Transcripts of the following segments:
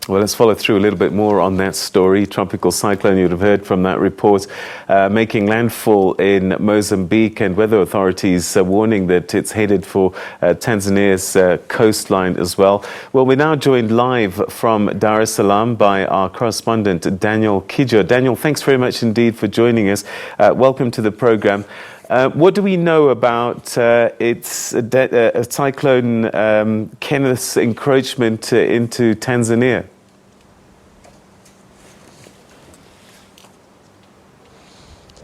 Well, let's follow through a little bit more on that story. Tropical cyclone, you'd have heard from that report, making landfall in Mozambique, and weather authorities warning that it's headed for Tanzania's coastline as well. Well, we're now joined live from Dar es Salaam by our correspondent, Daniel Kijo. Daniel, thanks very much indeed for joining us. Welcome to the program. What do we know about Cyclone Kenneth's encroachment into Tanzania?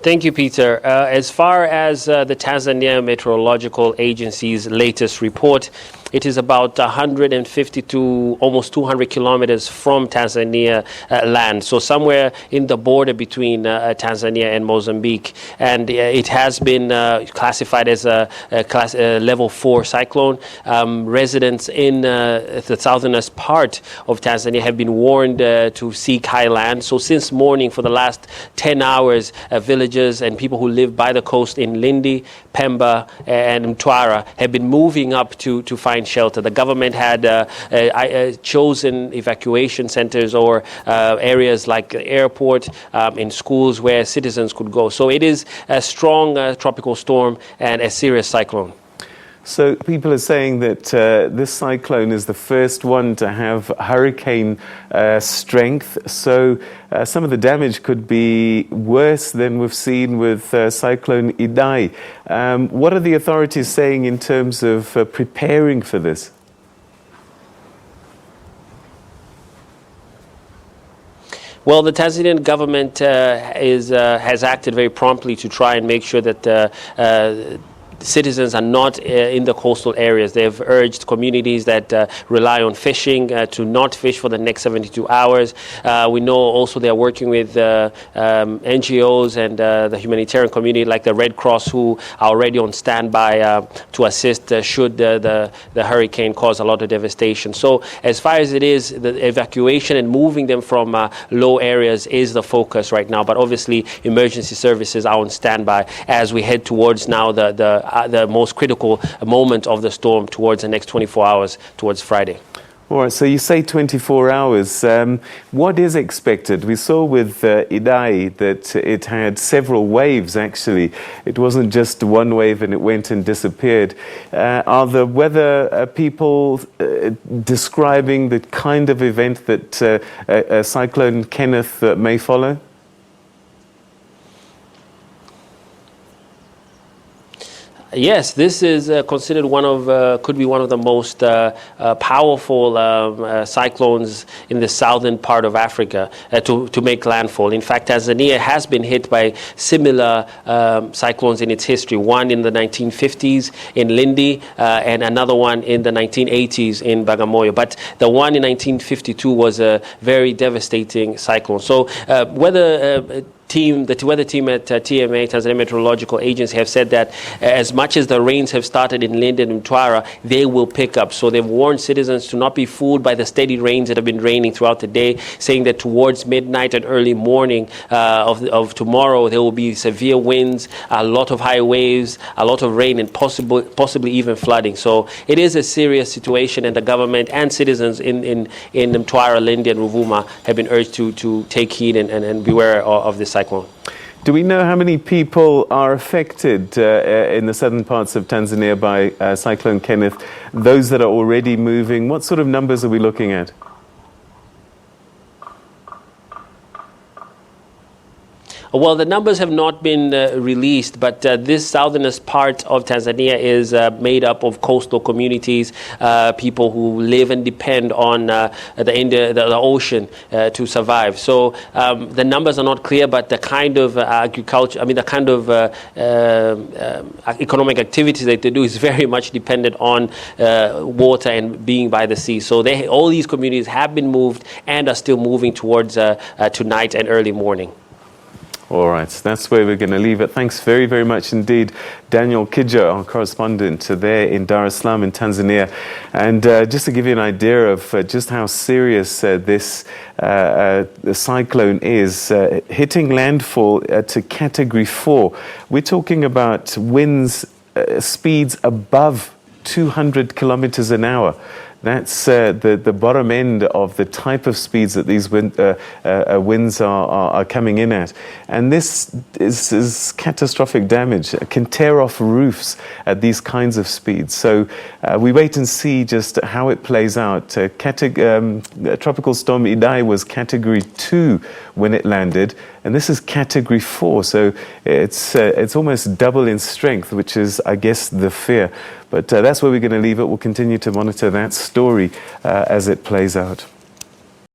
Thank you, Peter. As far as the Tanzania Meteorological Agency's latest report, it is about 150 to almost 200 kilometers from Tanzania land, so somewhere in the border between Tanzania and Mozambique. And it has been classified as a level 4 cyclone. Residents in the southernmost part of Tanzania have been warned to seek high land. So since morning, for the last 10 hours, villagers and people who live by the coast in Lindi, Pemba, and Mtwara have been moving up to find shelter. The government had chosen evacuation centers or areas like the airport, in schools where citizens could go. So it is a strong tropical storm and a serious cyclone. So people are saying that this cyclone is the first one to have hurricane strength. So some of the damage could be worse than we've seen with Cyclone Idai. What are the authorities saying in terms of preparing for this? Well, the Tanzanian government has acted very promptly to try and make sure that citizens are not in the coastal areas. They've urged communities that rely on fishing to not fish for the next 72 hours. We know also they're working with NGOs and the humanitarian community like the Red Cross, who are already on standby to assist should the hurricane cause a lot of devastation. So as far as it is, the evacuation and moving them from low areas is the focus right now. But obviously emergency services are on standby as we head towards now the most critical moment of the storm towards the next 24 hours, towards Friday. All right, so you say 24 hours. What is expected? We saw with Idai that it had several waves, actually. It wasn't just one wave and it went and disappeared. Are the weather people describing the kind of event that Cyclone Kenneth may follow? Yes, this is considered could be one of the most powerful cyclones in the southern part of Africa to make landfall. In fact, Tanzania has been hit by similar cyclones in its history. One in the 1950s in Lindi and another one in the 1980s in Bagamoyo. But the one in 1952 was a very devastating cyclone. So the weather team at TMA, Tanzania Meteorological Agency, have said that as much as the rains have started in Lindi and Mtwara, they will pick up. So they've warned citizens to not be fooled by the steady rains that have been raining throughout the day, saying that towards midnight and early morning of tomorrow, there will be severe winds, a lot of high waves, a lot of rain, and possibly even flooding. So it is a serious situation, and the government and citizens in Mtwara, Lindi, and Ruvuma have been urged to take heed and beware of this cyclone. Do we know how many people are affected in the southern parts of Tanzania by Cyclone Kenneth? Those that are already moving, what sort of numbers are we looking at? Well, the numbers have not been released, but this southernest part of Tanzania is made up of coastal communities, people who live and depend on the ocean to survive. So the numbers are not clear, but the kind of economic activities that they do is very much dependent on water and being by the sea. So all these communities have been moved and are still moving towards tonight and early morning. All right, that's where we're going to leave it. Thanks very, very much indeed, Daniel Kijo, our correspondent there in Dar es Salaam in Tanzania. And just to give you an idea of just how serious this cyclone is, hitting landfall to Category 4, we're talking about winds speeds above 200 kilometers an hour. That's the bottom end of the type of speeds that these winds are coming in at. And this is catastrophic damage. It can tear off roofs at these kinds of speeds. So we wait and see just how it plays out. Tropical Storm Idai was Category 2 when it landed, and this is Category 4. So it's almost double in strength, which is, I guess, the fear. But that's where we're going to leave it. We'll continue to monitor that story as it plays out.